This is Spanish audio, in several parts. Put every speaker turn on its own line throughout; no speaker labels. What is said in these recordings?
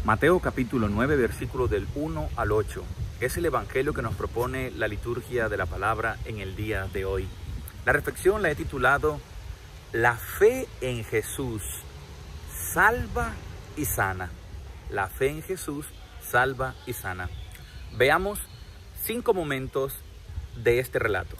Mateo capítulo 9, versículos del 1 al 8. Es el evangelio que nos propone la liturgia de la palabra en el día de hoy. La reflexión la he titulado La fe en Jesús salva y sana. La fe en Jesús salva y sana. Veamos 5 momentos de este relato.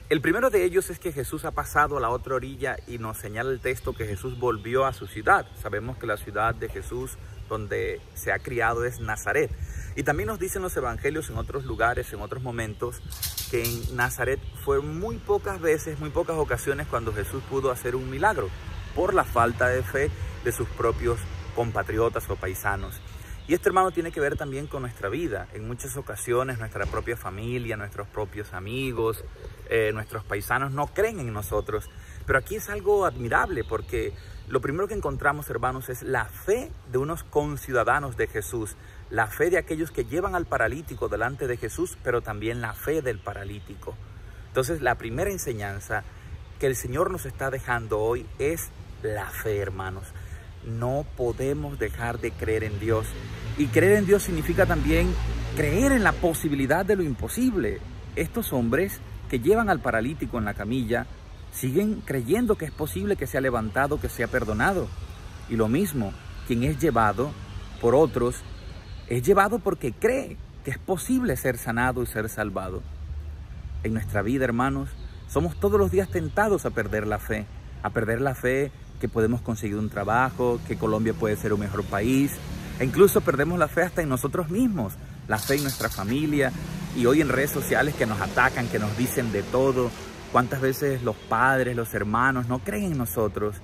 El primero de ellos es que Jesús ha pasado a la otra orilla y nos señala el texto que Jesús volvió a su ciudad. Sabemos que la ciudad de Jesús donde se ha criado es Nazaret. Y también nos dicen los evangelios en otros lugares, en otros momentos, que en Nazaret fue muy pocas veces, muy pocas ocasiones cuando Jesús pudo hacer un milagro por la falta de fe de sus propios compatriotas o paisanos. Y esto, hermano, tiene que ver también con nuestra vida. En muchas ocasiones nuestra propia familia, nuestros propios amigos, nuestros paisanos no creen en nosotros. Pero aquí es algo admirable porque lo primero que encontramos, hermanos, es la fe de unos conciudadanos de Jesús. La fe de aquellos que llevan al paralítico delante de Jesús, pero también la fe del paralítico. Entonces, la primera enseñanza que el Señor nos está dejando hoy es la fe, hermanos. No podemos dejar de creer en Dios. Y creer en Dios significa también creer en la posibilidad de lo imposible. Estos hombres que llevan al paralítico en la camilla siguen creyendo que es posible que sea levantado, que sea perdonado. Y lo mismo, quien es llevado por otros, es llevado porque cree que es posible ser sanado y ser salvado. En nuestra vida, hermanos, somos todos los días tentados a perder la fe que podemos conseguir un trabajo, que Colombia puede ser un mejor país, e incluso perdemos la fe hasta en nosotros mismos, la fe en nuestra familia, y hoy en redes sociales que nos atacan, que nos dicen de todo. Cuántas veces los padres, los hermanos no creen en nosotros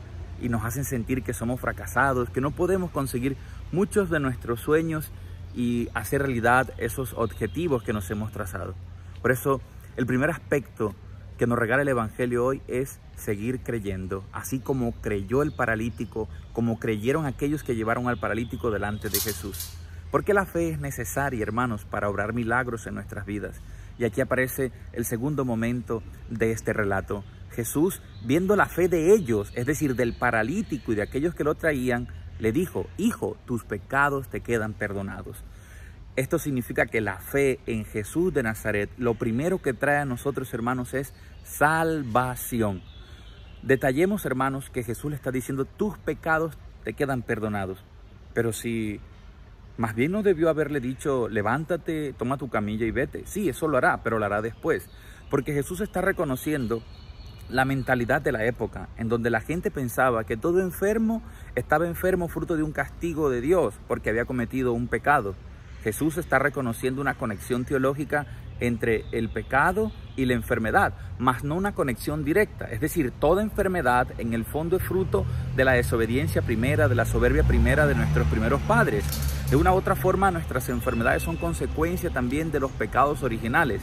y nos hacen sentir que somos fracasados, que no podemos conseguir muchos de nuestros sueños y hacer realidad esos objetivos que nos hemos trazado. Por eso, el primer aspecto que nos regala el evangelio hoy es seguir creyendo, así como creyó el paralítico, como creyeron aquellos que llevaron al paralítico delante de Jesús. Porque la fe es necesaria, hermanos, para obrar milagros en nuestras vidas. Y aquí aparece el segundo momento de este relato. Jesús, viendo la fe de ellos, es decir, del paralítico y de aquellos que lo traían, le dijo: Hijo, tus pecados te quedan perdonados. Esto significa que la fe en Jesús de Nazaret, lo primero que trae a nosotros, hermanos, es salvación. Detallemos, hermanos, que Jesús le está diciendo: tus pecados te quedan perdonados. Pero si más bien no debió haberle dicho: levántate, toma tu camilla y vete. Sí, eso lo hará, pero lo hará después. Porque Jesús está reconociendo la mentalidad de la época, en donde la gente pensaba que todo enfermo estaba enfermo fruto de un castigo de Dios, porque había cometido un pecado. Jesús está reconociendo una conexión teológica entre el pecado y la enfermedad, mas no una conexión directa. Es decir, toda enfermedad en el fondo es fruto de la desobediencia primera, de la soberbia primera de nuestros primeros padres. De una u otra forma, nuestras enfermedades son consecuencia también de los pecados originales,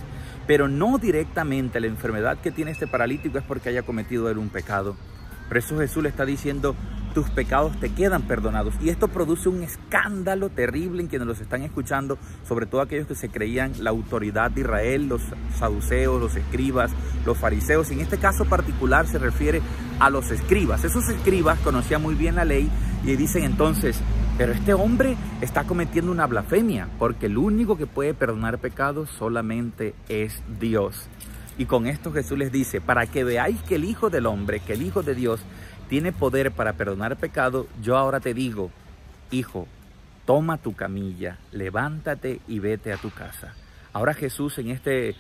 pero no directamente la enfermedad que tiene este paralítico es porque haya cometido él un pecado. Por eso Jesús le está diciendo: tus pecados te quedan perdonados. Y esto produce un escándalo terrible en quienes los están escuchando, sobre todo aquellos que se creían la autoridad de Israel, los saduceos, los escribas, los fariseos. Y en este caso particular se refiere a los escribas. Esos escribas conocían muy bien la ley y dicen entonces: pero este hombre está cometiendo una blasfemia, porque el único que puede perdonar pecados solamente es Dios. Y con esto Jesús les dice: para que veáis que el Hijo del Hombre, que el Hijo de Dios tiene poder para perdonar pecado, yo ahora te digo: hijo, toma tu camilla, levántate y vete a tu casa. Ahora Jesús en este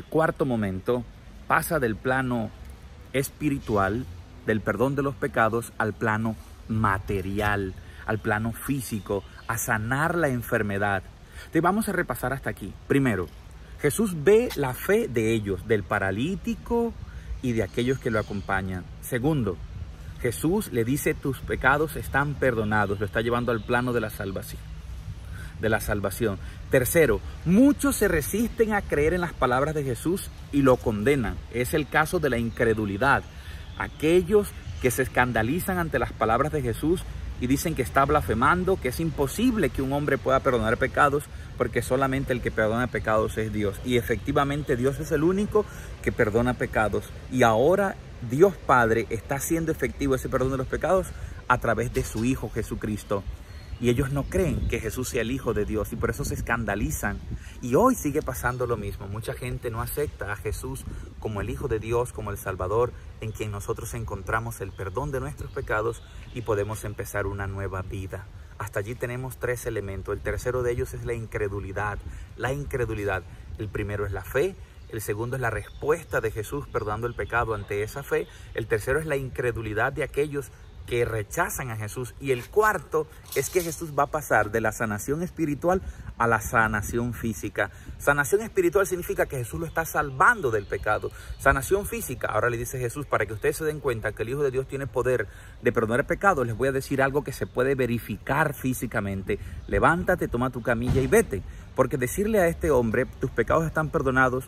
cuarto momento pasa del plano espiritual, del perdón de los pecados, al plano material, al plano físico, a sanar la enfermedad. Entonces vamos a repasar hasta aquí. Primero, Jesús ve la fe de ellos, del paralítico y de aquellos que lo acompañan. Segundo, Jesús le dice: tus pecados están perdonados. Lo está llevando al plano de la salvación. Tercero, muchos se resisten a creer en las palabras de Jesús y lo condenan. Es el caso de la incredulidad. Aquellos que se escandalizan ante las palabras de Jesús y dicen que está blasfemando, que es imposible que un hombre pueda perdonar pecados, porque solamente el que perdona pecados es Dios. Y efectivamente Dios es el único que perdona pecados. Y ahora Dios Padre está haciendo efectivo ese perdón de los pecados a través de su Hijo Jesucristo. y ellos no creen que Jesús sea el Hijo de Dios y por eso se escandalizan. Y hoy sigue pasando lo mismo. Mucha gente no acepta a Jesús como el Hijo de Dios, como el Salvador, en quien nosotros encontramos el perdón de nuestros pecados y podemos empezar una nueva vida. Hasta allí tenemos 3 elementos. El tercero de ellos es la incredulidad. La incredulidad. El primero es la fe. El segundo es la respuesta de Jesús perdonando el pecado ante esa fe. El tercero es la incredulidad de aquellos que rechazan a Jesús. Y el cuarto es que Jesús va a pasar de la sanación espiritual a la sanación física. Sanación espiritual significa que Jesús lo está salvando del pecado. Sanación física, ahora le dice Jesús, para que ustedes se den cuenta que el Hijo de Dios tiene poder de perdonar pecados, les voy a decir algo que se puede verificar físicamente. Levántate, toma tu camilla y vete. Porque decirle a este hombre, tus pecados están perdonados,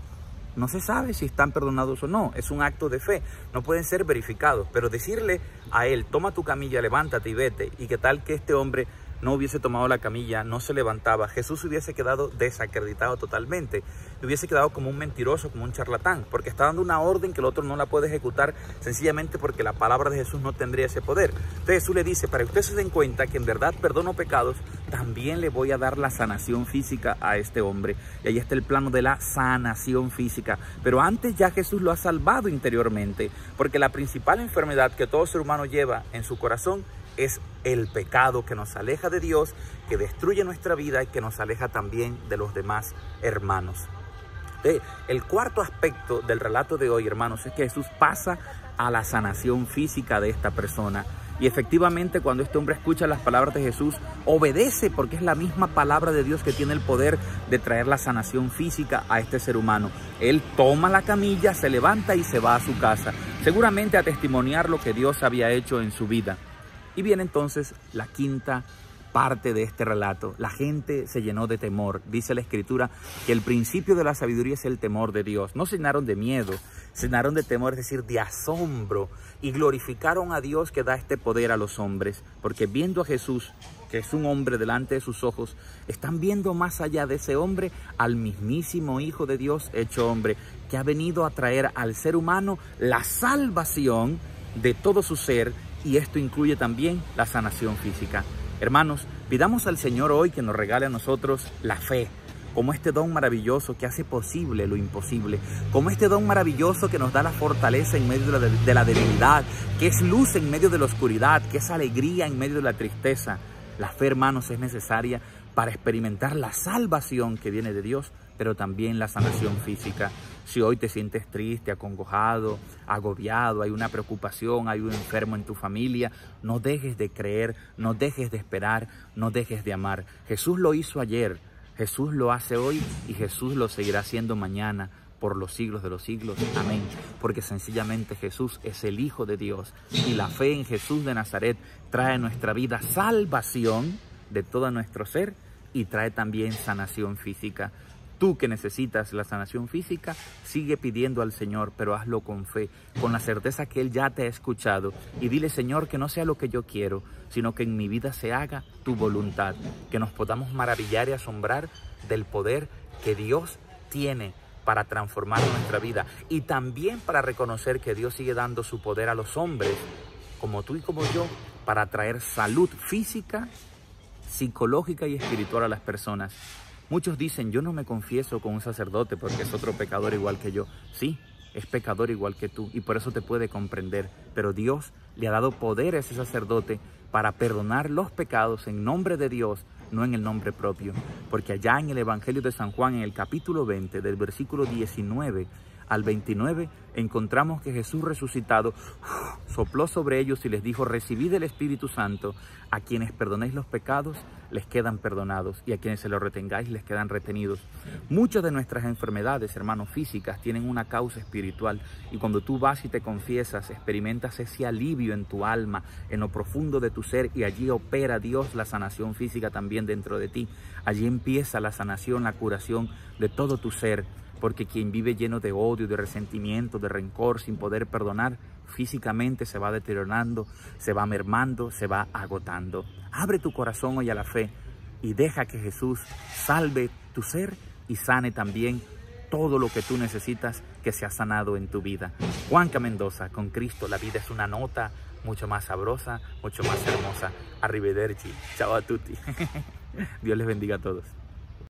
no se sabe si están perdonados o no, es un acto de fe, no pueden ser verificados, pero decirle a él, toma tu camilla, levántate y vete, y que tal que este hombre no hubiese tomado la camilla, no se levantaba, Jesús hubiese quedado desacreditado totalmente, hubiese quedado como un mentiroso, como un charlatán, porque está dando una orden que el otro no la puede ejecutar, sencillamente porque la palabra de Jesús no tendría ese poder. Entonces Jesús le dice, para que ustedes se den cuenta que en verdad perdono pecados, también le voy a dar la sanación física a este hombre. Y ahí está el plano de la sanación física. Pero antes ya Jesús lo ha salvado interiormente, porque la principal enfermedad que todo ser humano lleva en su corazón es el pecado, que nos aleja de Dios, que destruye nuestra vida y que nos aleja también de los demás hermanos. El cuarto aspecto del relato de hoy, hermanos, es que Jesús pasa a la sanación física de esta persona. Y efectivamente, cuando este hombre escucha las palabras de Jesús, obedece, porque es la misma palabra de Dios que tiene el poder de traer la sanación física a este ser humano. Él toma la camilla, se levanta y se va a su casa, seguramente a testimoniar lo que Dios había hecho en su vida. Y viene entonces la quinta parte de este relato. La gente se llenó de temor. Dice la Escritura que el principio de la sabiduría es el temor de Dios. No se llenaron de miedo, se llenaron de temor, es decir, de asombro, y glorificaron a Dios que da este poder a los hombres, porque viendo a Jesús, que es un hombre delante de sus ojos, están viendo más allá de ese hombre al mismísimo Hijo de Dios hecho hombre, que ha venido a traer al ser humano la salvación de todo su ser, y esto incluye también la sanación física. Hermanos, pidamos al Señor hoy que nos regale a nosotros la fe, como este don maravilloso que hace posible lo imposible, como este don maravilloso que nos da la fortaleza en medio de la debilidad, que es luz en medio de la oscuridad, que es alegría en medio de la tristeza. La fe, hermanos, es necesaria para experimentar la salvación que viene de Dios, pero también la sanación física. Si hoy te sientes triste, acongojado, agobiado, hay una preocupación, hay un enfermo en tu familia, no dejes de creer, no dejes de esperar, no dejes de amar. Jesús lo hizo ayer, Jesús lo hace hoy y Jesús lo seguirá haciendo mañana por los siglos de los siglos. Amén. Porque sencillamente Jesús es el Hijo de Dios y la fe en Jesús de Nazaret trae a nuestra vida salvación de todo nuestro ser y trae también sanación física. Tú que necesitas la sanación física, sigue pidiendo al Señor, pero hazlo con fe, con la certeza que Él ya te ha escuchado. Y dile, Señor, que no sea lo que yo quiero, sino que en mi vida se haga tu voluntad. Que nos podamos maravillar y asombrar del poder que Dios tiene para transformar nuestra vida. Y también para reconocer que Dios sigue dando su poder a los hombres, como tú y como yo, para traer salud física, psicológica y espiritual a las personas. Muchos dicen, yo no me confieso con un sacerdote porque es otro pecador igual que yo. Sí, es pecador igual que tú y por eso te puede comprender. Pero Dios le ha dado poder a ese sacerdote para perdonar los pecados en nombre de Dios, no en el nombre propio. Porque allá en el Evangelio de San Juan, en el capítulo 20, del versículo 19 al 29, encontramos que Jesús resucitado sopló sobre ellos y les dijo, recibid el Espíritu Santo, a quienes perdonéis los pecados, les quedan perdonados, y a quienes se los retengáis, les quedan retenidos. Muchas de nuestras enfermedades, hermanos, físicas, tienen una causa espiritual, y cuando tú vas y te confiesas, experimentas ese alivio en tu alma, en lo profundo de tu ser, y allí opera Dios la sanación física también dentro de ti. Allí empieza la sanación, la curación de todo tu ser, porque quien vive lleno de odio, de resentimiento, de rencor, sin poder perdonar, físicamente se va deteriorando, se va mermando, se va agotando. Abre tu corazón hoy a la fe y deja que Jesús salve tu ser y sane también todo lo que tú necesitas que sea sanado en tu vida. Juanca Mendoza, con Cristo la vida es una nota mucho más sabrosa, mucho más hermosa. Arrivederci. Ciao a tutti. Dios les bendiga a todos.